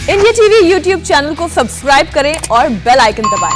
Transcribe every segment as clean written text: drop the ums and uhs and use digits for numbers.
India TV YouTube channel को subscribe करें और बेल आइकन दबाएं।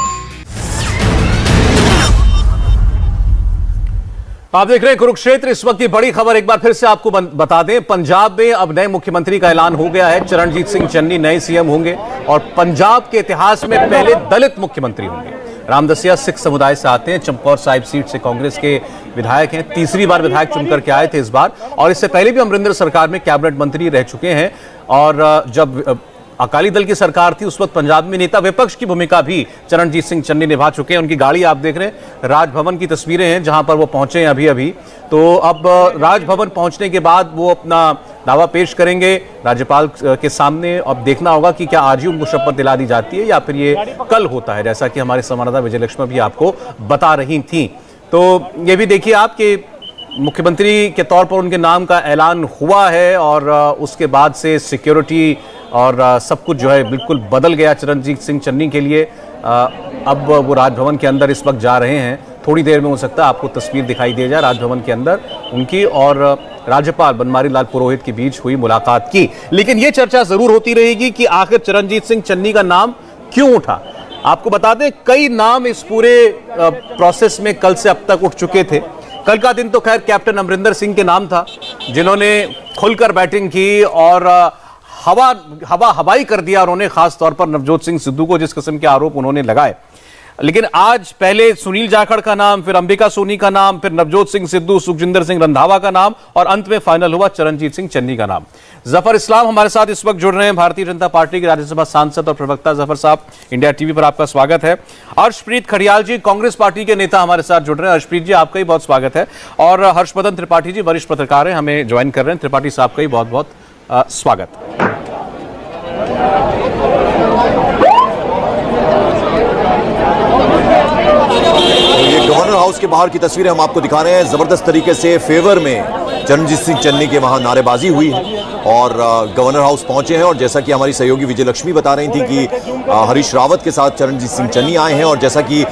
आप देख रहे हैं कुरुक्षेत्र। इस वक्त की बड़ी खबर एक बार फिर से आपको बता दें, पंजाब में अब नए मुख्यमंत्री का ऐलान हो गया है। चरणजीत सिंह चन्नी नए सीएम होंगे और पंजाब के इतिहास में पहले दलित मुख्यमंत्री होंगे। रामदसिया सिख समुदाय से आते हैं, चमकौर साहिब सीट से कांग्रेस के विधायक हैं, तीसरी बार विधायक चुनकर के आए थे इस बार, और इससे पहले भी अमरिंदर सरकार में कैबिनेट मंत्री रह चुके हैं। और जब अकाली दल की सरकार थी उस वक्त पंजाब में नेता विपक्ष की भूमिका भी चरणजीत सिंह चन्नी निभा चुके हैं। उनकी गाड़ी आप देख रहे हैं, राजभवन की तस्वीरें हैं जहां पर वो पहुंचे हैं अभी। तो अब राजभवन पहुंचने के बाद वो अपना दावा पेश करेंगे राज्यपाल के सामने। अब देखना होगा कि क्या आज ही उनको शपथ दिला दी जाती है या फिर ये कल होता है, जैसा कि हमारे संवाददाता विजयलक्ष्मी भी आपको बता रही थी। तो ये भी देखिए आप कि मुख्यमंत्री के तौर पर उनके नाम का ऐलान हुआ है और उसके बाद से सिक्योरिटी और सब कुछ जो है बिल्कुल बदल गया चरणजीत सिंह चन्नी के लिए। अब वो राजभवन के अंदर इस वक्त जा रहे हैं। थोड़ी देर में हो सकता है आपको तस्वीर दिखाई दे जाए राजभवन के अंदर उनकी और राज्यपाल बनवारी लाल पुरोहित के बीच हुई मुलाकात की। लेकिन ये चर्चा जरूर होती रहेगी कि आखिर चरणजीत सिंह चन्नी का नाम क्यों उठा। आपको बता दें कई नाम इस पूरे प्रोसेस में कल से अब तक उठ चुके थे। कल का दिन तो खैर कैप्टन अमरिंदर सिंह के नाम था, जिन्होंने खुलकर बैटिंग की और हवाई कर दिया उन्होंने, खास तौर पर नवजोत सिंह सिद्धू को, जिस किस्म के आरोप उन्होंने लगाए। लेकिन आज पहले सुनील जाखड़ का नाम, फिर अंबिका सोनी का नाम, फिर नवजोत सिंह सिद्धू, सुखजिंदर सिंह रंधावा का नाम और अंत में फाइनल हुआ चरणजीत सिंह चन्नी का नाम। जफर इस्लाम हमारे साथ इस वक्त जुड़ रहे हैं, भारतीय जनता पार्टी के राज्यसभा सांसद और प्रवक्ता। जफर साहब, इंडिया टीवी पर आपका स्वागत है। हर्षप्रीत खड़ियाल जी, कांग्रेस पार्टी के नेता हमारे साथ जुड़ रहे हैं। हर्षप्रीत जी, आपका ही बहुत स्वागत है। और हर्षवर्धन त्रिपाठी जी, वरिष्ठ पत्रकार हैं, हमें ज्वाइन कर रहे हैं। त्रिपाठी साहब का ही बहुत बहुत स्वागत। ये गवर्नर हाउस के बाहर की तस्वीरें हम आपको दिखा रहे हैं। जबरदस्त तरीके से फेवर में चरणजीत सिंह चन्नी के वहां नारेबाजी हुई है और गवर्नर हाउस पहुंचे हैं। और जैसा कि हमारी सहयोगी विजयलक्ष्मी बता रही थी कि हरीश रावत के साथ चरणजीत सिंह चन्नी आए हैं। और जैसा कि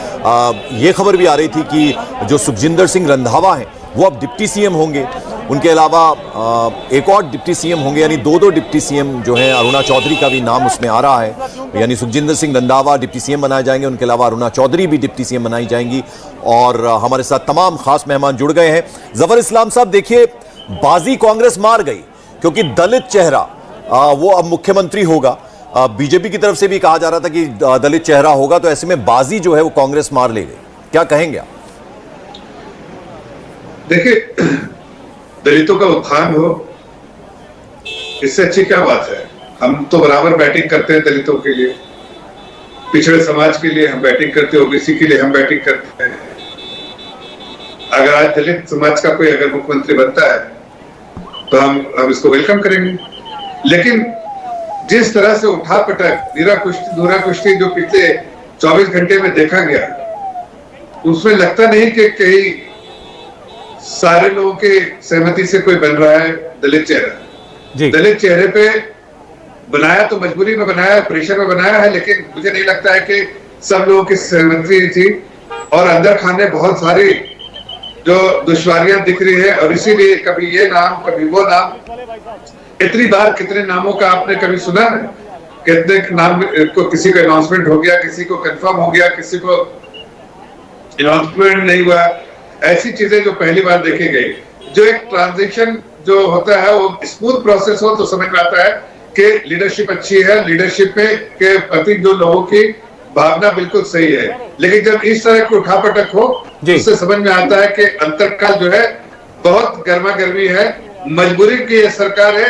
ये खबर भी आ रही थी कि जो सुखजिंदर सिंह रंधावा हैं वो अब डिप्टी सीएम होंगे। उनके अलावा एक और डिप्टी सीएम होंगे, यानी दो डिप्टी सीएम जो हैं। अरुणा चौधरी का भी नाम उसमें आ रहा है, यानी सुखजिंदर सिंह रंधावा डिप्टी सीएम बनाए जाएंगे, उनके अलावा अरुणा चौधरी भी डिप्टी सीएम बनाई जाएंगी। और हमारे साथ तमाम खास मेहमान जुड़ गए हैं। जफर इस्लाम साहब, देखिए बाजी कांग्रेस मार गई क्योंकि दलित चेहरा वो अब मुख्यमंत्री होगा। बीजेपी की तरफ से भी कहा जा रहा था कि दलित चेहरा होगा, तो ऐसे में बाजी जो है वो कांग्रेस मार ले गई। क्या कहेंगे आप? देखिए, दलितों का उत्थान हो, इससे अच्छी क्या बात है। हम तो बराबर बैटिंग करते हैं दलितों के लिए, पिछड़े समाज के लिए हम बैटिंग करते हैं, ओबीसी के लिए हम बैटिंग करते हैं। अगर आज दलित समाज का कोई अगर मुख्यमंत्री बनता है तो हम इसको वेलकम करेंगे। लेकिन जिस तरह से उठापटक, धीरा कुश्ती जो पिछले 24 घंटे में देखा गया, उसमें लगता नहीं कि कहीं सारे लोगों के सहमति से कोई बन रहा है दलित चेहरा। दलित चेहरे पे बनाया तो मजबूरी में बनाया, प्रेशर में बनाया है, लेकिन मुझे नहीं लगता है कि सब लोगों की सहमति थी। और अंदर खाने बहुत सारी जो दुश्वारियां दिख रही है, और इसीलिए कभी ये नाम कभी वो नाम। इतनी बार कितने नामों का आपने कभी सुना है? कितने नाम को किसी को अनाउंसमेंट हो गया, किसी को कंफर्म हो गया, किसी को अनाउंसमेंट नहीं हुआ। ऐसी चीजें जो पहली बार देखी गई। जो एक ट्रांजिशन जो होता है वो स्मूथ प्रोसेस हो तो समझ में आता है कि लीडरशिप अच्छी है, लीडरशिप के प्रति जो लोगों की भावना बिल्कुल सही है। लेकिन जब इस तरह की उठापटक हो उससे समझ में आता है कि अंतरकाल जो है बहुत गर्मा गर्मी है। मजबूरी की ये सरकार है।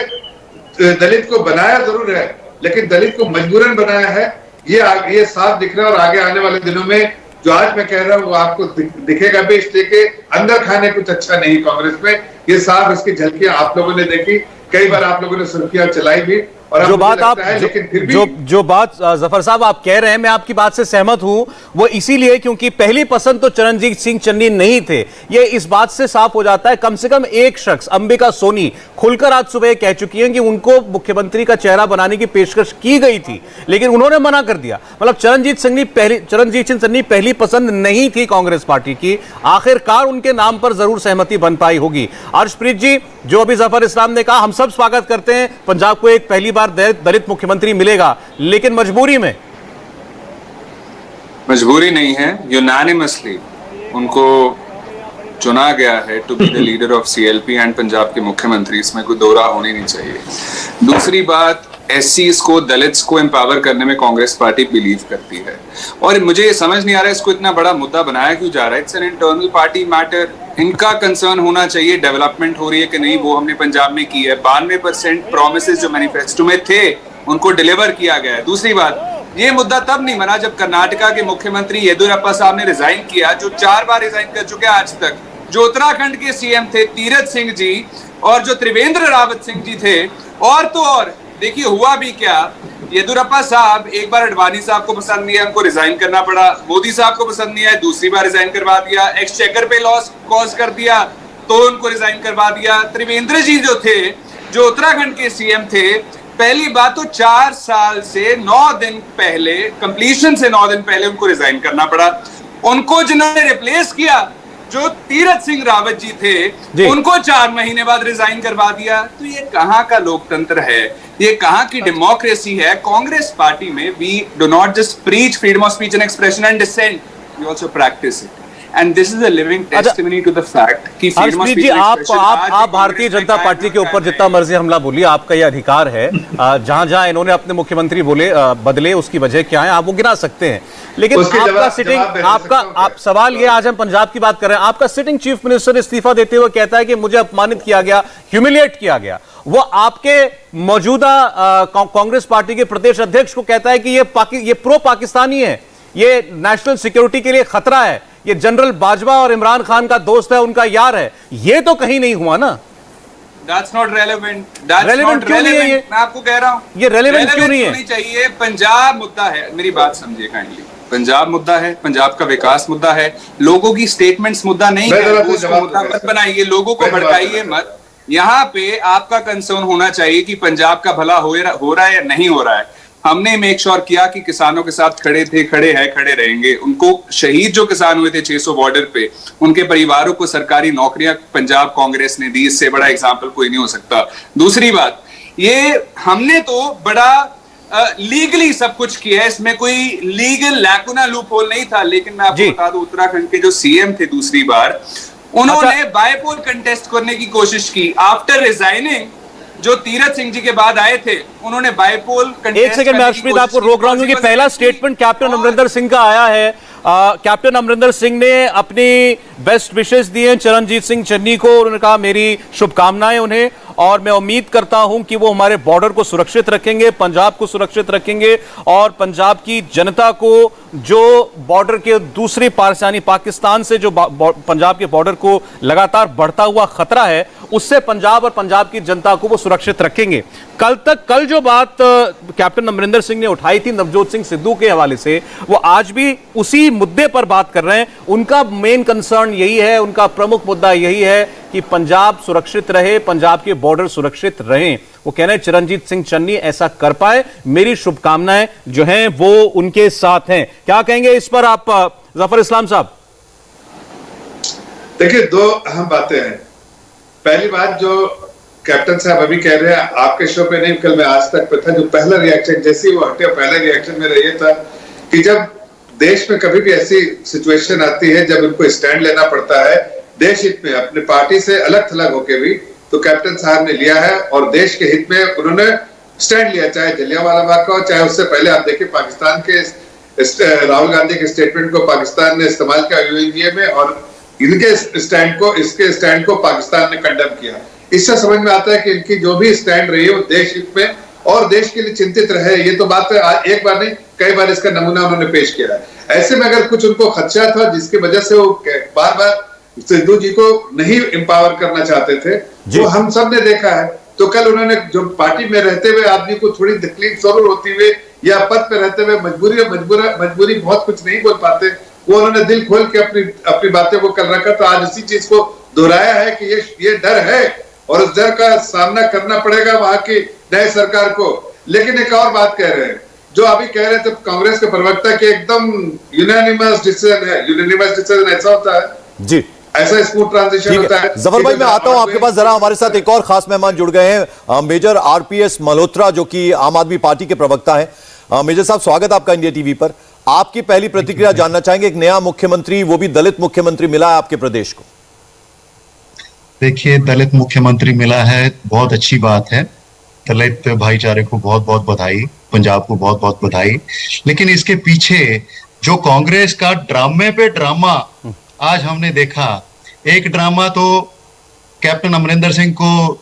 दलित को बनाया जरूर है, लेकिन दलित को मजबूरन बनाया है, ये साफ दिख रहा है। और आगे आने वाले दिनों में जो आज मैं कह रहा हूं वो आपको दिखेगा भी, इसलिए कि अंदर खाने कुछ अच्छा नहीं कांग्रेस में। ये साफ इसकी झलकियां आप लोगों ने देखी, कई बार आप लोगों ने सुर्खियां चलाई भी। और जो बात आप लेकिन फिर भी जो बात जफर साहब आप कह रहे हैं, मैं आपकी बात से सहमत हूं। वो इसीलिए क्योंकि पहली पसंद तो चरणजीत सिंह चन्नी नहीं थे। ये इस बात से साफ हो जाता है। कम से कम एक शख्स, अंबिका सोनी, खुलकर आज सुबह कह चुकी हैं कि उनको मुख्यमंत्री का चेहरा बनाने की पेशकश की गई थी, लेकिन उन्होंने मना कर दिया। मतलब चरणजीत सिंह चन्नी पहली पसंद नहीं थी कांग्रेस पार्टी की। आखिरकार उनके नाम पर जरूर सहमति बन पाई होगी। हर्षप्रीत जी, जो अभी जफर इस्लाम ने कहा, हम सब स्वागत करते हैं, पंजाब को एक पहली बार दलित मुख्यमंत्री मिलेगा, लेकिन मजबूरी में। मजबूरी नहीं है, यूनानिमसली उनको चुना गया है to be the leader of CLP and Punjab के मुख्यमंत्री। इसमें कोई दो राह होनी नहीं चाहिए। दूसरी बात, एससीज को, दलित्स को एम्पावर करने में कांग्रेस पार्टी बिलीव करती है, और मुझे ये समझ नहीं आ रहा है इसको इतना बड़ा मुद्दा बनाया क्यों जा रहा है। It's an internal party matter. इनका कंसर्न होना चाहिए डेवलपमेंट हो रही है कि नहीं, वो हमने पंजाब में की है। 92% प्रोमिसेस जो मैनिफेस्टो में थे उनको डिलीवर किया गया है। दूसरी बात, ये मुद्दा तब नहीं बना जब कर्नाटका के मुख्यमंत्री येदियुरप्पा साहब ने रिजाइन किया, जो 4 बार रिजाइन कर चुके हैं आज तक। जो उत्तराखंड के सीएम थे तीरथ सिंह जी, और जो त्रिवेंद्र रावत सिंह जी थे, और तो और देखिए हुआ भी क्या। येदियुरप्पा साहब एक बार अडवाणी साहब को पसंद नहीं है, उनको रिजाइन करना पड़ा। मोदी साहब को पसंद नहीं है, दूसरी बार रिजाइन करवा दिया। एक्सचेकर पे लॉस कॉज कर दिया तो उनको रिजाइन करवा दिया। त्रिवेंद्र जी जो थे, जो उत्तराखंड के सीएम थे, पहली बात तो 4 साल से 9 दिन पहले, कंप्लीशन से 9 दिन पहले उनको रिजाइन करना पड़ा। उनको जिन्होंने रिप्लेस किया, जो तीरथ सिंह रावत जी थे, उनको 4 महीने बाद रिजाइन करवा दिया। तो ये कहां का लोकतंत्र है, ये कहां की डेमोक्रेसी है। कांग्रेस पार्टी में we do not just preach freedom of speech and expression and dissent, we also practise it. And this is a living testimony to the fact कि freedom of speech and expression. आप भारतीय जनता party के ऊपर जितना मर्जी हमला बोलिए, आपका यह अधिकार है। जहां जहां इन्होंने अपने मुख्यमंत्री बदले, उसकी वजह क्या है आप वो गिना सकते हैं, लेकिन आपका सिटिंग, आप सवाल ये, आज हम पंजाब की बात कर रहे हैं, आपका सिटिंग चीफ मिनिस्टर इस्तीफा देते हुए कहता है कि मुझे अपमानित किया गया, ह्यूमिलिएट किया गया। वो आपके मौजूदा कांग्रेस पार्टी के प्रदेश अध्यक्ष को कहता है कि ये प्रो पाकिस्तानी है, ये नेशनल सिक्योरिटी के लिए खतरा है, ये जनरल बाजवा और इमरान खान का दोस्त है, उनका यार है। ये तो कहीं नहीं हुआ ना। That's not relevant. Relevant क्यों नहीं है ये? मैं आपको कह रहा हूँ, ये relevant क्यों नहीं है? होनी चाहिए। पंजाब मुद्दा है, मेरी बात समझिए काइंडली। पंजाब मुद्दा है, पंजाब का विकास मुद्दा है, लोगों की स्टेटमेंट्स मुद्दा नहीं है। उसको मुद्दा मत बनाइए, लोगों को भड़काइए मत। यहाँ पे आपका कंसर्न होना चाहिए कि पंजाब का भला हो रहा है या नहीं हो रहा है। हमने मेक श्योर किया कि किसानों के साथ खड़े थे, खड़े हैं, खड़े रहेंगे। उनको शहीद जो किसान हुए थे 600 बॉर्डर पे, उनके परिवारों को सरकारी नौकरियां पंजाब कांग्रेस ने दी। इससे बड़ा एग्जाम्पल कोई नहीं हो सकता। दूसरी बात, ये हमने तो बड़ा लीगली सब कुछ किया है, इसमें कोई लीगल लैकुना लूप होल नहीं था। लेकिन मैं आपको बता दूं, उत्तराखंड के जो सीएम थे दूसरी बार, उन्होंने बायपोल कंटेस्ट करने की कोशिश की। आफ्टर रिजाइनिंग, जो तीरथ सिंह जी के बाद आए थे, उन्होंने बायपोल कंटेस्ट। एक सेकंड, मैं अर्शमीत आपको रोक रहा हूं क्योंकि पहला स्टेटमेंट कैप्टन अमरिंदर सिंह का आया है। कैप्टन अमरिंदर सिंह ने अपनी बेस्ट विशेस दी हैं चरणजीत सिंह चन्नी को। उन्होंने कहा मेरी शुभकामनाएं उन्हें, और मैं उम्मीद करता हूं कि वो हमारे बॉर्डर को सुरक्षित रखेंगे, पंजाब को सुरक्षित रखेंगे, और पंजाब की जनता को, जो बॉर्डर के दूसरी पार से यानी पाकिस्तान से जो पंजाब के बॉर्डर को लगातार बढ़ता हुआ खतरा है, उससे पंजाब और पंजाब की जनता को वो सुरक्षित रखेंगे। कल जो बात कैप्टन अमरिंदर सिंह ने उठाई थी नवजोत सिंह सिद्धू के हवाले से, वो आज भी उसी मुद्दे पर बात कर रहे हैं। उनका मेन कंसर्न यही है, उनका प्रमुख मुद्दा यही है कि पंजाब सुरक्षित रहे, पंजाब के बॉर्डर सुरक्षित रहें। वो कह रहे हैं चरणजीत सिंह चन्नी ऐसा कर पाए, मेरी शुभकामनाएं जो हैं वो उनके साथ हैं। क्या कहेंगे इस पर आप जफर इस्लाम साहब? देखिए, 2 अहम बातें हैं। पहली बात, जो कैप्टन साहब अभी कह रहे हैं, आपके शो पे नहीं, कल मैं आज तक पे था, जो पहला रिएक्शन जैसे वो हटे, पहले रिएक्शन मेरा ये था कि जब देश में कभी भी ऐसी सिचुएशन आती है जब उनको स्टैंड लेना पड़ता है देश हित में, अपनी पार्टी से अलग थलग होके भी, तो कैप्टन साहब ने लिया है और देश के हित में उन्होंने स्टैंड लिया। चाहे जलियांवाला बाग का हो, चाहे उससे पहले आप देखिए पाकिस्तान के राहुल गांधी के स्टेटमेंट को पाकिस्तान ने इस्तेमाल किया यूएनजीए में, और इनके स्टैंड को, इसके स्टैंड को पाकिस्तान ने कंडेम किया। इससे समझ में आता है कि इनकी जो भी स्टैंड रही है वो देश हित में और देश के लिए चिंतित रहे। ये तो बात है, एक बार नहीं कई बार इसका नमूना उन्होंने पेश किया है। ऐसे में अगर कुछ उनको खदशा था जिसकी वजह से वो बार बार सिद्धू जी को नहीं एम्पावर करना चाहते थे, वो हम सब ने देखा है। तो कल उन्होंने, जो पार्टी में रहते हुए आदमी को थोड़ी तकलीफ जरूर होती हुई, या पद पे रहते हुए मजबूरी बहुत कुछ नहीं बोल पाते, वो उन्होंने दिल खोल के अपनी बातें को कल रखा। तो आज उसी चीज को दोहराया है कि ये डर है और उस डर का सामना करना पड़ेगा वहां की नई सरकार को। लेकिन एक और बात कह रहे हैं, जो अभी कह रहे थे कांग्रेस के प्रवक्ता के, एकदम यूनानिमस डिसीजन है। यूनानिमस डिसीजन ऐसा होता है जी, ऐसा स्मूथ ट्रांजिशन ठीक होता है। जफर भाई, मैं आता हूं आपके पास जरा। हमारे साथ एक और खास मेहमान जुड़ गए हैं, मेजर आरपीएस मल्होत्रा, जो कि आम आदमी पार्टी के प्रवक्ता हैं। मेजर साहब, स्वागत आपका इंडिया टीवी पर। आपकी पहली प्रतिक्रिया जानना चाहेंगे, एक नया मुख्यमंत्री, वो भी दलित मुख्यमंत्री मिला है आपके प्रदेश को। देखिए, दलित मुख्यमंत्री मिला है, बहुत अच्छी बात है। दलित भाईचारे को बहुत बहुत बधाई, पंजाब को बहुत बहुत बधाई। लेकिन इसके पीछे जो कांग्रेस का ड्रामे पे ड्रामा आज हमने देखा, एक ड्रामा तो कैप्टन अमरिंदर सिंह को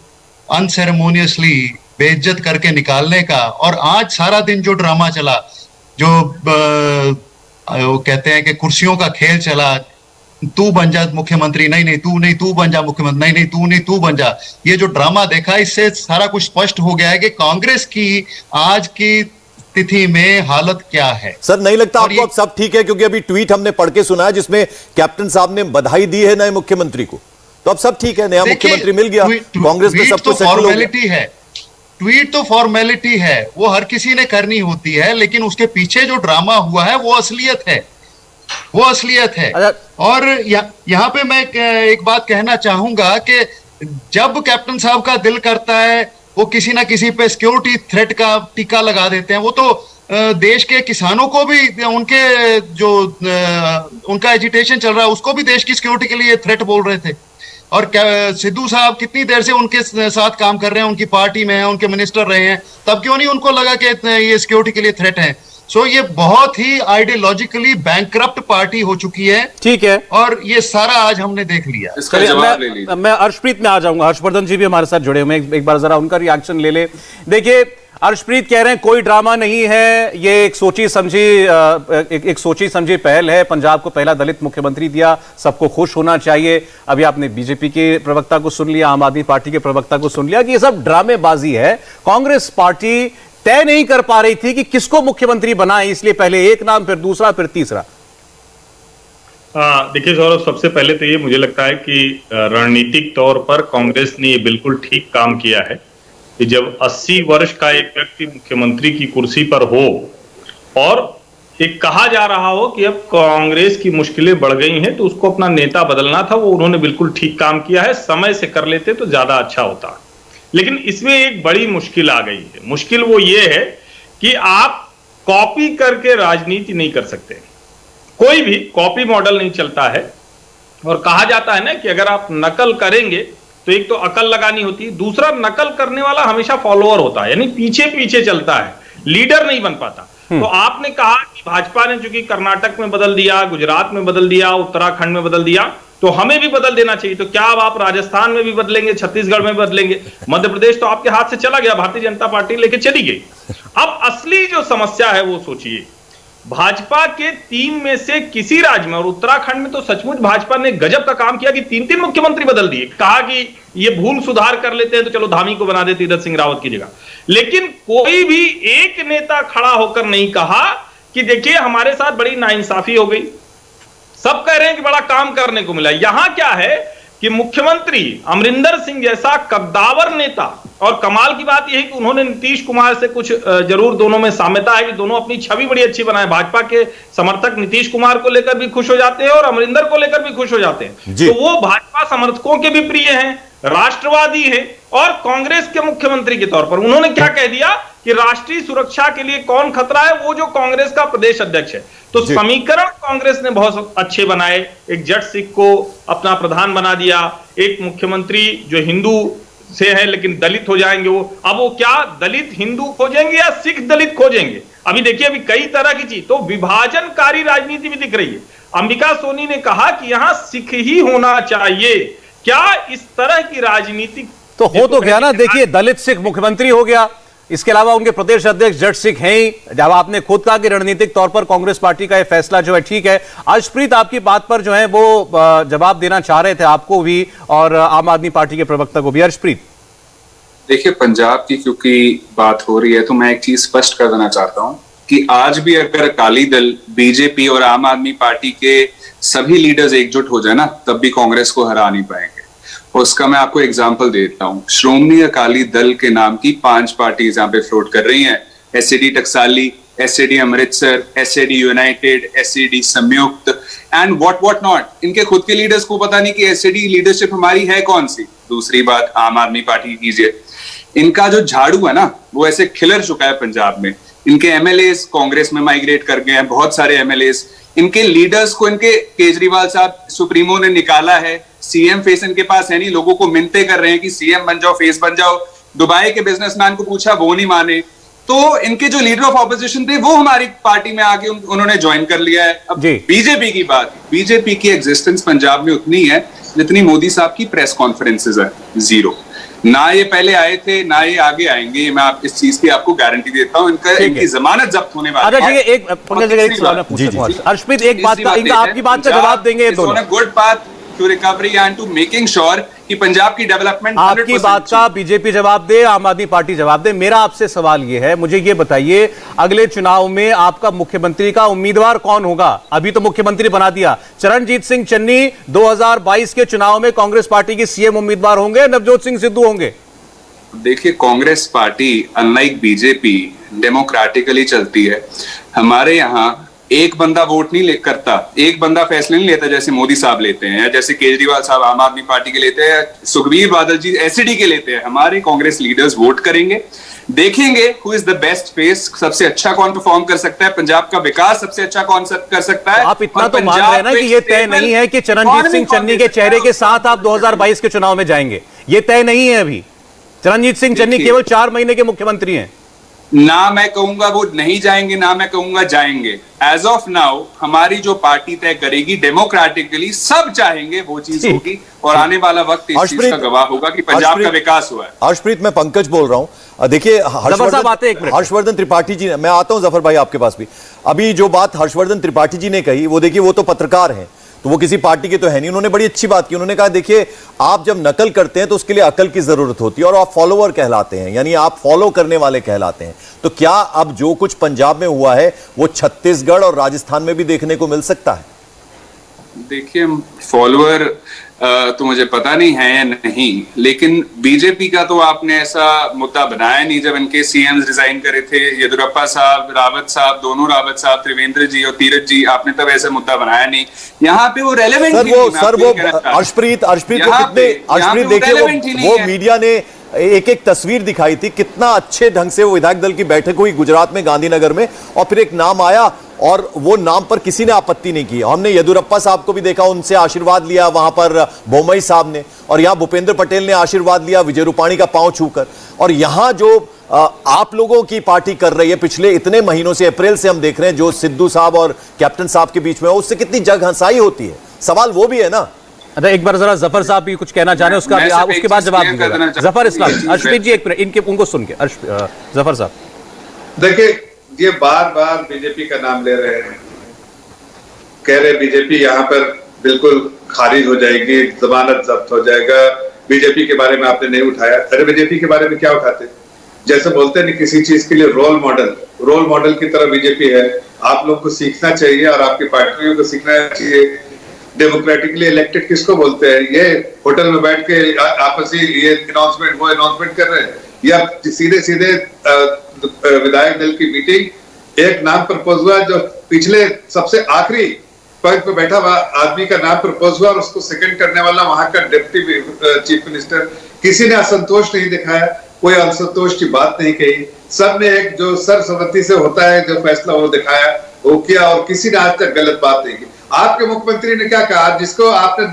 अनसेरेमोनियसली बेइज्जत करके निकालने का, और आज सारा दिन जो ड्रामा चला, जो वो कहते हैं कि कुर्सियों का खेल चला, तू बन जा मुख्यमंत्री, नहीं नहीं तू नहीं, तू बन जा मुख्यमंत्री, नहीं नहीं तू नहीं, तू बन जा, ये जो ड्रामा देखा, इससे सारा कुछ स्पष्ट हो गया है कि कांग्रेस की आज की स्थिति में हालत क्या है। सर, नहीं लगता आपको अब सब ठीक है? क्योंकि अभी ट्वीट हमने पढ़ के सुना है जिसमें कैप्टन साहब ने बधाई दी है नए मुख्यमंत्री को, तो अब सब ठीक है, नया मुख्यमंत्री मिल गया, कांग्रेस में सब कुछ फॉर्मेलिटी है। ट्वीट तो फॉर्मेलिटी है, वो हर किसी ने करनी होती है, लेकिन उसके पीछे जो ड्रामा हुआ है वो असलियत है, वो असलियत है। और यहाँ पे मैं एक बात कहना चाहूंगा कि जब कैप्टन साहब का दिल करता है वो किसी ना किसी पे सिक्योरिटी थ्रेट का टीका लगा देते हैं। वो तो देश के किसानों को भी, उनके जो उनका एजिटेशन चल रहा है उसको भी देश की सिक्योरिटी के लिए थ्रेट बोल रहे थे। और सिद्धू साहब कितनी देर से उनके साथ काम कर रहे हैं, उनकी पार्टी में हैं, उनके मिनिस्टर रहे हैं, तब क्यों नहीं उनको लगा कि ये सिक्योरिटी के लिए थ्रेट है? सो ये बहुत ही आइडियोलॉजिकली बैंकरप्ट पार्टी हो चुकी है। ठीक है, और ये सारा आज हमने देख लिया। इसका जवाब ले लीजिए। मैं हर्षप्रीत में आ जाऊंगा, हर्षवर्धन जी भी हमारे साथ जुड़े हुए हैं, एक बार जरा उनका रिएक्शन ले ले। देखिए, हर्षप्रीत कह रहे हैं कोई ड्रामा नहीं है, ये एक सोची समझी पहल है, पंजाब को पहला दलित मुख्यमंत्री दिया, सबको खुश होना चाहिए। अभी आपने बीजेपी के प्रवक्ता को सुन लिया, आम आदमी पार्टी के प्रवक्ता को सुन लिया कि ये सब ड्रामेबाजी है। कांग्रेस पार्टी तय नहीं कर पा रही थी कि किसको मुख्यमंत्री बनाए, इसलिए पहले एक नाम, फिर दूसरा, फिर तीसरा। देखिए सौरभ, सबसे पहले तो ये मुझे लगता है कि रणनीतिक तौर पर कांग्रेस ने ये बिल्कुल ठीक काम किया है कि जब 80 वर्ष का एक व्यक्ति मुख्यमंत्री की कुर्सी पर हो और एक कहा जा रहा हो कि अब कांग्रेस की मुश्किलें बढ़ गई हैं तो उसको अपना नेता बदलना था, वो उन्होंने बिल्कुल ठीक काम किया है। समय से कर लेते तो ज्यादा अच्छा होता। लेकिन इसमें एक बड़ी मुश्किल आ गई है। मुश्किल वो ये है कि आप कॉपी करके राजनीति नहीं कर सकते, कोई भी कॉपी मॉडल नहीं चलता है। और कहा जाता है ना कि अगर आप नकल करेंगे तो एक तो अकल लगानी होती है, दूसरा नकल करने वाला हमेशा फॉलोअर होता है, यानी पीछे पीछे चलता है, लीडर नहीं बन पाता। तो आपने कहा कि भाजपा ने चूंकि कर्नाटक में बदल दिया, गुजरात में बदल दिया, उत्तराखंड में बदल दिया, तो हमें भी बदल देना चाहिए। तो क्या अब आप राजस्थान में भी बदलेंगे, छत्तीसगढ़ में बदलेंगे? मध्य प्रदेश तो आपके हाथ से चला गया, भारतीय जनता पार्टी लेके चली गई। अब असली जो समस्या है वो सोचिए, भाजपा के 3 में से किसी राज्य में, और उत्तराखंड में तो सचमुच भाजपा ने गजब का काम किया कि 3-3 मुख्यमंत्री बदल दिए। कहा कि ये भूल सुधार कर लेते हैं तो चलो धामी को बना देते तीरथ सिंह रावत की जगह। लेकिन कोई भी एक नेता खड़ा होकर नहीं कहा कि देखिए हमारे साथ बड़ी नाइंसाफी हो गई। सब कह रहे हैं कि बड़ा काम करने को मिला। यहां क्या है कि मुख्यमंत्री अमरिंदर सिंह जैसा कद्दावर नेता, और कमाल की बात यह है कि उन्होंने नीतीश कुमार से कुछ जरूर दोनों में साम्यता है कि दोनों अपनी छवि बड़ी अच्छी बनाए। भाजपा के समर्थक नीतीश कुमार को लेकर भी खुश हो जाते हैं और अमरिंदर को लेकर भी खुश हो जाते हैं। तो वो भाजपा समर्थकों के भी प्रिय हैं, राष्ट्रवादी हैं। और कांग्रेस के मुख्यमंत्री के तौर पर उन्होंने क्या कह दिया कि राष्ट्रीय सुरक्षा के लिए कौन खतरा है, वो जो कांग्रेस का प्रदेश अध्यक्ष है। तो समीकरण कांग्रेस ने बहुत अच्छे बनाए। एक जट सिख को अपना प्रधान बना दिया, एक मुख्यमंत्री जो हिंदू से है लेकिन दलित हो जाएंगे वो। अब वो क्या दलित हिंदू खोजेंगे या सिख दलित खोजेंगे? अभी देखिए, अभी कई तरह की चीज, तो विभाजनकारी राजनीति भी दिख रही है। अंबिका सोनी ने कहा कि यहां सिख ही होना चाहिए। क्या इस तरह की राजनीति तो हो तो गया ना। देखिए, दलित सिख मुख्यमंत्री हो गया, इसके अलावा उनके प्रदेश अध्यक्ष जट सिख हैं ही। जब आपने खुद कहा कि रणनीतिक तौर पर कांग्रेस पार्टी का यह फैसला जो है ठीक है। हर्षप्रीत आपकी बात पर जो है वो जवाब देना चाह रहे थे, आपको भी और आम आदमी पार्टी के प्रवक्ता को भी। हर्षप्रीत, देखिए, पंजाब की क्योंकि बात हो रही है तो मैं एक चीज स्पष्ट कर देना चाहता हूं कि आज भी अगर अकाली दल, बीजेपी और आम आदमी पार्टी के सभी लीडर्स एकजुट हो जाए ना, तब भी कांग्रेस को हरा नहीं पाएंगे। उसका मैं आपको एग्जांपल देता हूं। श्रोमणी अकाली दल के नाम की 5 पार्टीज यहां पे फ्लोट कर रही हैं। SCD Taksali, SAD Amritsar, SAD united, SAD Sanyukt and what not. इनके खुद के लीडर्स को पता नहीं कि एसएडी लीडरशिप हमारी है कौन सी। दूसरी बात आम आदमी पार्टी कीजिए, इनका जो झाड़ू है ना वो ऐसे खिलर चुका है पंजाब में। इनके एमएलएस कांग्रेस में माइग्रेट कर गए हैं, बहुत सारे एमएलएस। इनके लीडर्स को इनके केजरीवाल साहब सुप्रीमो ने निकाला है। सीएम फेस इनके पास है नहीं, लोगों को मिन्नतें कर रहे हैं कि सीएम बन जाओ, फेस बन जाओ। दुबई के बिजनेसमैन को पूछा, वो नहीं माने। तो इनके जो लीडर ऑफ ऑपोजिशन थे वो हमारी पार्टी में आके उन्होंने ज्वाइन कर लिया है। अब बीजेपी की बात, बीजेपी की एग्जिस्टेंस पंजाब में उतनी है जितनी मोदी साहब की प्रेस कॉन्फ्रेंसेस है, जीरो। ना ये पहले आए थे ना ये आगे आएंगे, मैं आप इस चीज की आपको गारंटी देता हूं। इनकी जमानत जब्त होने वाली है। एक अर्शप्रीत, एक बात आपकी बात का जवाब देंगे दोनों। Good path to recovery and to making sure कि पंजाब की डेवलपमेंट। आपकी बात का बीजेपी जवाब दे, आम आदमी पार्टी जवाब दे। मेरा आपसे सवाल यह है, मुझे यह बताइए अगले चुनाव में आपका मुख्यमंत्री का उम्मीदवार कौन होगा? अभी तो मुख्यमंत्री बना दिया, चरणजीत सिंह चन्नी 2022 के चुनाव में कांग्रेस पार्टी के सीएम उम्मीदवार होंगे, नवजोत सिंह सिद्धू होंगे? देखिए, Congress party unlike BJP democratically चलती है। हमारे यहाँ एक बंदा वोट नहीं करता, एक बंदा फैसले नहीं लेता जैसे मोदी साहब लेते हैं, जैसे केजरीवाल साहब आम आदमी पार्टी के लेते हैं, सुखबीर बादल जी एसईडी के लेते हैं। हमारे कांग्रेस लीडर्स वोट करेंगे, देखेंगे who is the best face, सबसे अच्छा कौन परफॉर्म कर सकता है, पंजाब का विकास सबसे अच्छा कौन कर सकता है। आप इतना तो मान रहे हैं ना कि ये तय नहीं है कि चरणजीत सिंह चन्नी के चेहरे के साथ आप 2022 के चुनाव में जाएंगे? ये तय नहीं है अभी। चरणजीत सिंह चन्नी केवल 4 महीने के मुख्यमंत्री हैं। ना मैं कहूंगा वो नहीं जाएंगे, ना मैं कहूंगा जाएंगे। एज ऑफ नाउ हमारी जो पार्टी तय करेगी डेमोक्रेटिकली, सब चाहेंगे वो चीज होगी और आने वाला वक्त इस चीज का गवाह होगा कि पंजाब का विकास हुआ है। हर्षप्रीत, मैं पंकज बोल रहा हूं। देखिए, हर्षवर्धन त्रिपाठी जी, मैं आता हूं जफर भाई आपके पास भी। अभी जो बात हर्षवर्धन त्रिपाठी जी ने कही, वो देखिए, वो तो पत्रकार हैं, तो वो किसी पार्टी के तो है नहीं। उन्होंने बड़ी अच्छी बात की। उन्होंने कहा, देखिए, आप जब नकल करते हैं तो उसके लिए अकल की जरूरत होती है और आप फॉलोअर कहलाते हैं, यानी आप फॉलो करने वाले कहलाते हैं। तो क्या अब जो कुछ पंजाब में हुआ है वो छत्तीसगढ़ और राजस्थान में भी देखने को मिल सकता है? देखिए, फॉलोअर तो मुझे पता नहीं है या नहीं, लेकिन बीजेपी का तो आपने ऐसा मुद्दा बनाया नहीं। जब इनके सीएम रिजाइन करे थे, येदियुरप्पा साहब, रावत साहब, दोनों रावत साहब, त्रिवेंद्र जी और तीरथ जी, आपने तब ऐसा मुद्दा बनाया नहीं। यहाँ पे वो रेलेवेंट अर्शप्रीत देखिए, वो मीडिया ने एक एक तस्वीर दिखाई थी, कितना अच्छे ढंग से वो विधायक दल की बैठक हुई गुजरात में, गांधीनगर में, और फिर एक नाम आया और वो नाम पर किसी ने आपत्ति नहीं की। हमने येदियुरप्पा साहब को भी देखा, उनसे आशीर्वाद लिया वहां पर बोम्मई साहब ने, और यहां भूपेंद्र पटेल ने आशीर्वाद लिया विजय रूपाणी का पांव छूकर। और यहां जो आप लोगों की पार्टी कर रही है पिछले इतने महीनों से, अप्रैल से हम देख रहे हैं, जो सिद्धू साहब और कैप्टन साहब के बीच में, उससे कितनी जग हंसाई होती है। सवाल वो भी है ना। अच्छा, एक बार जरा जफर साहब भी कुछ कहना चाह रहे हैं, उसका आप उसके बाद जवाब दीजिएगा। जफर इस्लाम, अर्शप्रीत जी एक मिनट, उनको सुन के। जफर साहब, देखिए, ये बार बार बीजेपी का नाम ले रहे हैं, कह रहे बीजेपी यहाँ पर बिल्कुल खारिज हो जाएगी, जमानत जब्त हो जाएगा। बीजेपी के बारे में आपने नहीं उठाया। अरे बीजेपी के बारे में क्या उठाते? जैसे बोलते नहीं किसी चीज के लिए रोल मॉडल की तरह बीजेपी है। आप लोग को सीखना चाहिए और आपकी पार्टियों को सीखना चाहिए। डेमोक्रेटिकली इलेक्टेड किसको बोलते हैं? ये होटल में बैठ के आपसी ये अनाउंसमेंट वो अनाउंसमेंट कर रहे हैं, या सीधे सीधे विधायक दल की मीटिंग, एक नाम प्रपोज हुआ जो पिछले सबसे आखिरी पंक्ति पे बैठा हुआ आदमी का नाम प्रपोज हुआ और उसको सेकंड करने वाला वहां का डिप्टी चीफ मिनिस्टर। किसी ने असंतोष नहीं दिखाया, कोई असंतोष की बात नहीं कही। सबने एक जो सर्वसम्मति से होता है जो फैसला वो दिखाया, वो किया, और किसी ने आज तक गलत बात नहीं की। आपके मुख्यमंत्री ने क्या कहा? जिसको आपने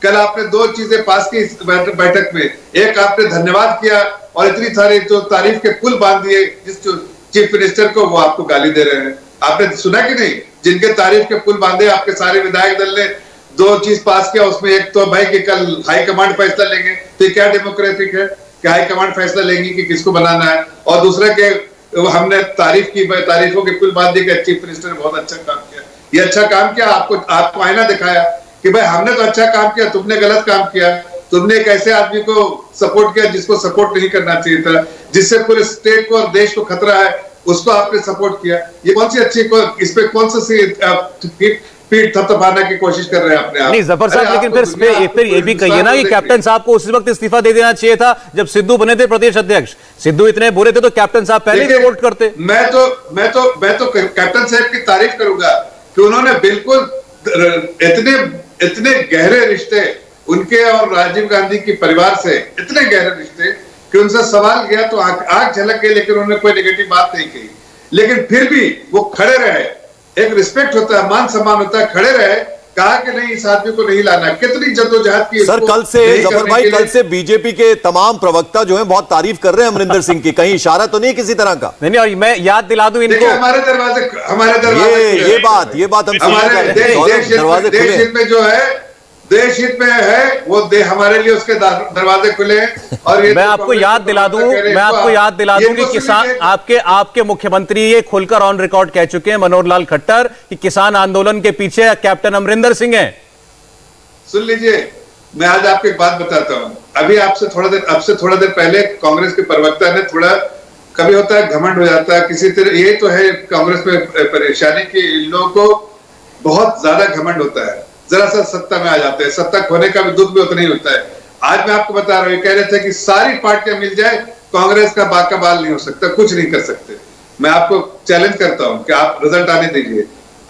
कल आपने दो चीजें पास की इस बैठक में। एक, आपने धन्यवाद किया और इतनी सारी जो तारीफ के पुल बांध दिए जिस चीफ मिनिस्टर को, वो आपको गाली दे रहे हैं। आपने सुना कि नहीं? जिनके तारीफ के पुल बांधे आपके सारे विधायक दल ने, 2 चीज पास किया, उसमें एक तो भाई कि कल हाईकमांड फैसला लेंगे, तो ये क्या डेमोक्रेटिक है कि हाईकमांड फैसला लेंगी कि किसको बनाना है? और दूसरा के हमने तारीफ की, तारीफों के पुल बांध दी कि चीफ मिनिस्टर ने बहुत अच्छा काम किया। ये अच्छा काम किया, आपको आईना दिखाया कि भाई हमने तो अच्छा काम किया, तुमने गलत काम किया। तुमने एक ऐसे आदमी को सपोर्ट किया जिसको सपोर्ट नहीं करना चाहिए था, जिससे पूरे स्टेट को और देश को खतरा है, उसको आपने सपोर्ट किया। ये कौन सी अच्छी, इस पे कौन सी पीठ थपथपाने की कोशिश कर रहे हैं अपने आप। नहीं जफर साहब, लेकिन फिर ये भी कहिए ना कि कैप्टन साहब को उसी वक्त इस्तीफा दे देना चाहिए था जब सिद्धू बने थे प्रदेश अध्यक्ष। सिद्धू इतने बुरे थे तो कैप्टन साहब पहले ही वोट करते। मैं तो कैप्टन साहब की तारीफ करूंगा कि उन्होंने बिल्कुल इतने गहरे रिश्ते उनके और राजीव गांधी के परिवार से, इतने गहरे रिश्ते कि उनसे सवाल किया तो आंख झलक गई, लेकिन उन्होंने कोई नेगेटिव बात नहीं कही। लेकिन फिर भी वो खड़े रहे, एक रिस्पेक्ट होता है, मान सम्मान होता है, खड़े रहे, कहा कि नहीं इस आदमी को नहीं लाना। कितनी जद्दोजहद की सर। कल से जफर भाई, कल से बीजेपी के तमाम प्रवक्ता जो हैं बहुत तारीफ कर रहे हैं अमरिंदर सिंह की, कहीं इशारा तो नहीं किसी तरह का? नहीं, और मैं याद दिला दूं इनको, हमारे दरवाजे ये बात हम हमारे देश हित में जो है, देश हित में है वो हमारे लिए उसके दरवाजे खुले हैं। और ये मैं आपको याद दिला दूं कि किसान आपके मुख्यमंत्री ये खुलकर ऑन रिकॉर्ड कह चुके हैं, मनोहर लाल खट्टर, कि किसान आंदोलन के पीछे कैप्टन अमरिंदर सिंह हैं। सुन लीजिए, मैं आज आपको एक बात बताता हूं। अभी आपसे थोड़ा देर पहले कांग्रेस के प्रवक्ता ने थोड़ा, कभी होता है घमंड हो जाता है किसी तरह, ये तो है कांग्रेस में परेशानी की, इन लोगों को बहुत ज्यादा घमंड होता है, जरा सा सत्ता में आ जाते हैं, सत्ता खोने का भी दुख भी उतना ही होता है। आज मैं आपको बता रहा हूं, कह रहे थे कि सारी पार्टियां मिल जाए कांग्रेस का बाका बाल नहीं हो सकता, कुछ नहीं कर सकते। मैं आपको चैलेंज करता हूं कि आप रिजल्ट आने दीजिए।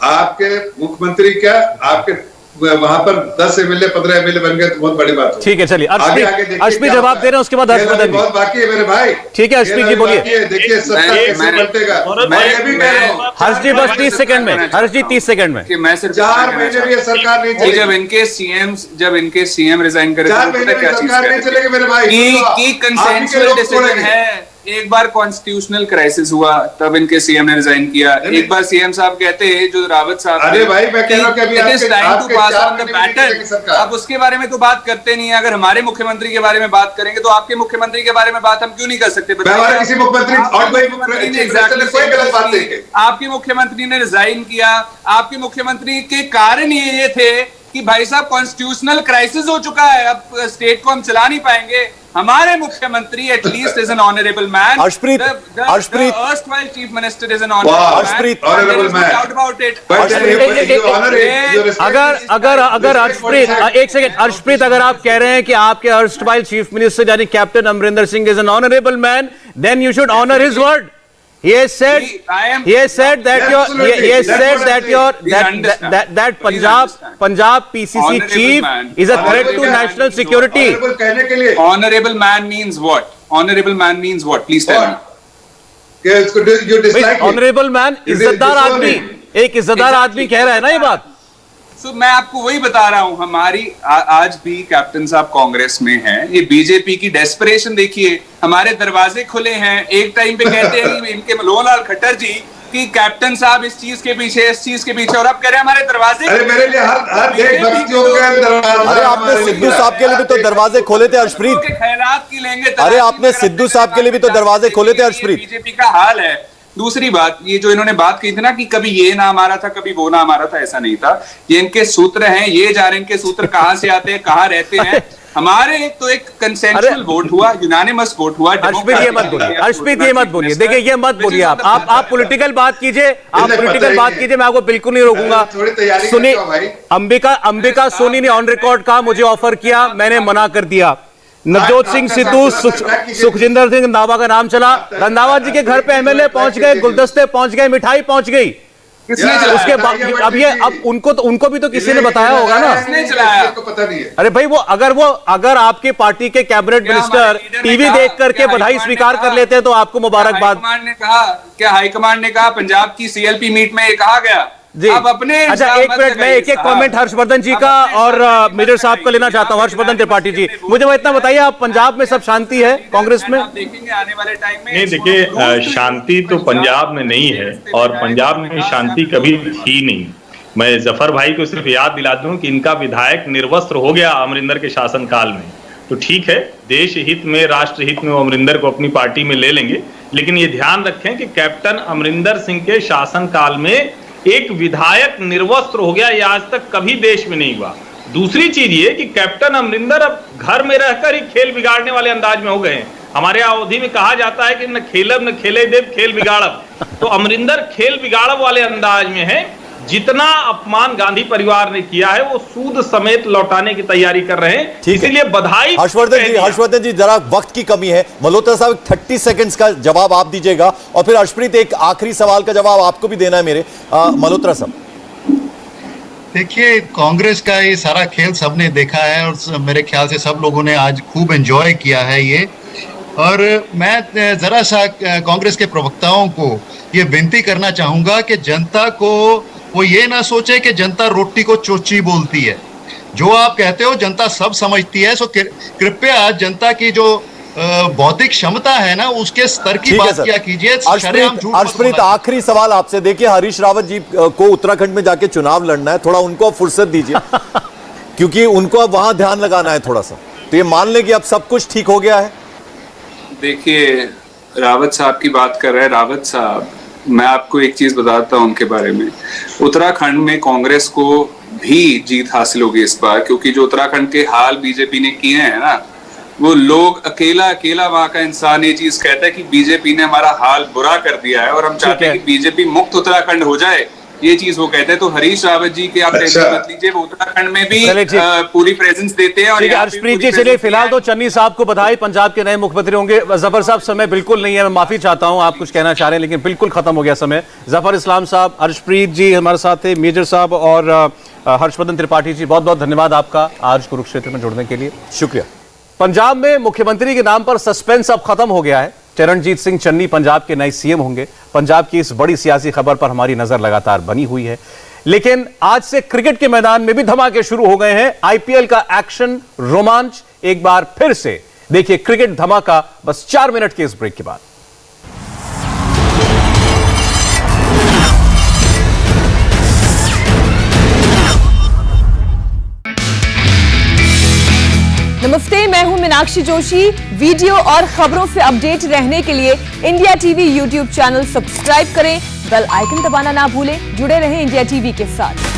आपके मुख्यमंत्री क्या, आपके वहां पर 10 एमएलए 15 एमएलए बन गए तो बहुत बड़ी बात है। ठीक है, चलिए अर्शप्रीत जवाब दे रहे हैं, उसके बाद हर्षवर्धन बहुत बाकी है मेरे भाई। ठीक है अर्शप्रीत जी बोलिए। देखिए सत्ता कैसे पलटेगा, मैं ये भी कह रहा हूं। हर्ष जी बस 30 सेकंड में, हर्ष जी 30 सेकंड में। कि मैं सिर्फ 4 महीने भी ये सरकार नहीं चलेगी। जब इनके सीएम रिजाइन करे, 4 महीने भी सरकार नहीं चलेगी मेरे भाई। की कंसेंसुअल डिसीजन है। एक बार कॉन्स्टिट्यूशनल क्राइसिस हुआ तब इनके सीएम ने रिजाइन किया। एक बार सीएम साहब कहते हैं, जो रावत साहब, अरे भाई मैं कह रहा हूं कि अभी आप उसके बारे में तो बात करते नहीं है। अगर हमारे मुख्यमंत्री के बारे में बात करेंगे तो आपके मुख्यमंत्री के बारे में बात हम क्यों नहीं कर सकते? किसी मुख्यमंत्री आपके मुख्यमंत्री ने रिजाइन किया, आपके मुख्यमंत्री के कारण ये थे कि भाई साहब कॉन्स्टिट्यूशनल क्राइसिस हो चुका है, अब स्टेट को हम चला नहीं पाएंगे। हमारे मुख्यमंत्री at least is an honourable man. Arshpreet erstwhile chief minister is an honourable man, doubt about it. अगर अर्शप्रीत एक सेकंड, अर्शप्रीत अगर आप कह रहे हैं कि आपके erstwhile चीफ मिनिस्टर यानी captain Amarinder Singh is an honourable man, then you should honour his word. He said that Punjab PCC chief is a threat to national security. Honorable man means what? Honorable man means what? Please tell me. Honorable man इज्जतदार आदमी, एक इज्जतदार आदमी कह रहा है ना ये बात। मैं आपको वही बता रहा हूं, हमारी आज भी कैप्टन साहब कांग्रेस में हैं। ये बीजेपी की डेस्परेशन देखिए, हमारे दरवाजे खुले हैं। एक टाइम पे कहते हैं इनके मनोहर लाल खट्टर जी कि कैप्टन साहब इस चीज के पीछे, इस चीज के पीछे, और अब कह रहे हैं हमारे दरवाजे। अरे मेरे लिए हर देशभक्तियों के दरवाजे। अरे आपने सिद्धू साहब के लिए भी तो दरवाजे खोले थे अर्शप्रीत। खैरात की लेंगे। अरे आपने सिद्धू साहब के लिए भी तो दरवाजे खोले थे अर्शप्रीत। बीजेपी का हाल है। दूसरी बात, ये जो इन्होंने बात कही थी ना कि कभी ये नाम आ रहा था, कभी वो नाम आ रहा था, ऐसा नहीं था। ये इनके सूत्र हैं, ये जा रहे हैं, इनके सूत्र कहां से आते हैं, कहां रहते हैं। हमारे तो एक कंसेंसुअल वोट हुआ, यूनानिमस वोट हुआ। अर्शप्रीत ये मत बोलिए, देखिए ये मत बोलिए, आप पॉलिटिकल बात कीजिए, मैं आपको बिल्कुल नहीं रोकूंगा। सुनिए, अंबिका सोनी ने ऑन रिकॉर्ड कहा मुझे ऑफर किया, मैंने मना कर दिया। नवजोत सिंह सिद्धू, सुखजिंदर सिंह रंधावा का नाम चला। रंधावा जी के घर पे एमएलए पहुंच गए, गुलदस्ते पहुंच गए, मिठाई पहुंच गई। उसके बाद अब उनको भी तो किसी ने बताया होगा ना। पता नहीं है। अरे भाई अगर आपके पार्टी के कैबिनेट मिनिस्टर टीवी देख करके बधाई स्वीकार कर लेते हैं तो आपको मुबारकबाद। हाईकमांड ने कहा, पंजाब की सीएलपी मीट में ये कहा गया जी। अब अपने अच्छा एक मिनट, मैं एक कमेंट हर्षवर्धन जी का और मेजर साहब का लेना चाहता हूं। हर्षवर्धन त्रिपाठी जी, मुझे वो इतना बताइए, आप पंजाब में सब शांति है कांग्रेस में? देखेंगे आने वाले टाइम में। नहीं, देखिए शांति तो पंजाब में नहीं है और पंजाब में शांति कभी थी नहीं। मैं जफर भाई को सिर्फ याद दिला दूं कि इनका विधायक निर्वस्त्र हो गया अमरिंदर के शासनकाल में। तो ठीक है, देश हित में, राष्ट्र हित में वो अमरिंदर को अपनी पार्टी में ले लेंगे, लेकिन ये ध्यान रखें कि कैप्टन अमरिंदर सिंह के शासनकाल में एक विधायक निर्वस्त्र हो गया, ये आज तक कभी देश में नहीं हुआ। दूसरी चीज ये कि कैप्टन अमरिंदर अब घर में रहकर ही खेल बिगाड़ने वाले अंदाज में हो गए हैं। हमारे अवधि में कहा जाता है कि न खेलब न खेले देव, खेल बिगाड़ब। तो अमरिंदर खेल बिगाड़ब वाले अंदाज में है जितना अपमान गांधी परिवार ने किया है वो सूद समेत लौटाने की तैयारी कर रहे हैं। इसीलिए बधाई। हर्षवर्धन जी जरा वक्त की कमी है, मल्होत्रा साहब 30 सेकंड्स का जवाब आप दीजिएगा और फिर हर्षप्रीत एक आखिरी सवाल का जवाब आपको भी देना है मेरे। मल्होत्रा साहब देखिए, कांग्रेस का ये सारा खेल सबने देखा है और मेरे ख्याल से सब लोगों ने आज खूब एंजॉय किया है ये। और मैं जरा सा कांग्रेस के प्रवक्ताओं को ये विनती करना चाहूंगा कि जनता को वो ये ना सोचे कि जनता रोटी को चोची बोलती है। जो आप कहते हो जनता सब समझती है। सो कृपया जनता की जो बौद्धिक क्षमता है ना, उसके स्तर की बात किया कीजिए। हर्षप्रीत आखिरी सवाल आपसे। देखिए, हरीश रावत जी को उत्तराखंड में जाके चुनाव लड़ना है, थोड़ा उनको फुर्सत दीजिए क्योंकि उनको अब वहां ध्यान लगाना है थोड़ा सा। तो ये मान ले कि अब सब कुछ ठीक हो गया है। देखिए, रावत साहब की बात कर रहे हैं। रावत साहब, मैं आपको एक चीज बताता हूं उनके बारे में। उत्तराखंड में कांग्रेस को भी जीत हासिल होगी इस बार, क्योंकि जो उत्तराखंड के हाल बीजेपी ने किए हैं ना, वो लोग अकेला वहां का इंसान ये चीज कहता है कि बीजेपी ने हमारा हाल बुरा कर दिया है और हम चाहते हैं कि बीजेपी मुक्त उत्तराखंड हो जाए। ये चीज वो कहते हैं। तो हरीश रावत जी के आप टेंशन मत लीजिए, वो उत्तराखंड में भी पूरी प्रेजेंस देते हैं। और हर्षप्रीत जी, चलिए फिलहाल तो चन्नी साहब को बधाई, पंजाब के नए मुख्यमंत्री होंगे। जफर साहब, समय बिल्कुल नहीं है, मैं माफी चाहता हूं, आप कुछ कहना चाह रहे हैं लेकिन बिल्कुल खत्म हो गया समय। जफर इस्लाम साहब, हर्षप्रीत जी हमारे साथ थे, मेजर साहब और हर्षवर्धन त्रिपाठी जी, बहुत बहुत धन्यवाद आपका आज कुरुक्षेत्र में जुड़ने के लिए। शुक्रिया। पंजाब में मुख्यमंत्री के नाम पर सस्पेंस अब खत्म हो गया है। चरणजीत सिंह चन्नी पंजाब के नए सीएम होंगे। पंजाब की इस बड़ी सियासी खबर पर हमारी नजर लगातार बनी हुई है, लेकिन आज से क्रिकेट के मैदान में भी धमाके शुरू हो गए हैं। आईपीएल का एक्शन, रोमांच एक बार फिर से देखिए। क्रिकेट धमाका बस 4 मिनट के इस ब्रेक के बाद। नमस्ते, मैं हूं मीनाक्षी जोशी। वीडियो और खबरों से अपडेट रहने के लिए India TV YouTube channel subscribe करें, बेल आइकन दबाना ना भूलें। जुड़े रहें इंडिया टीवी के साथ।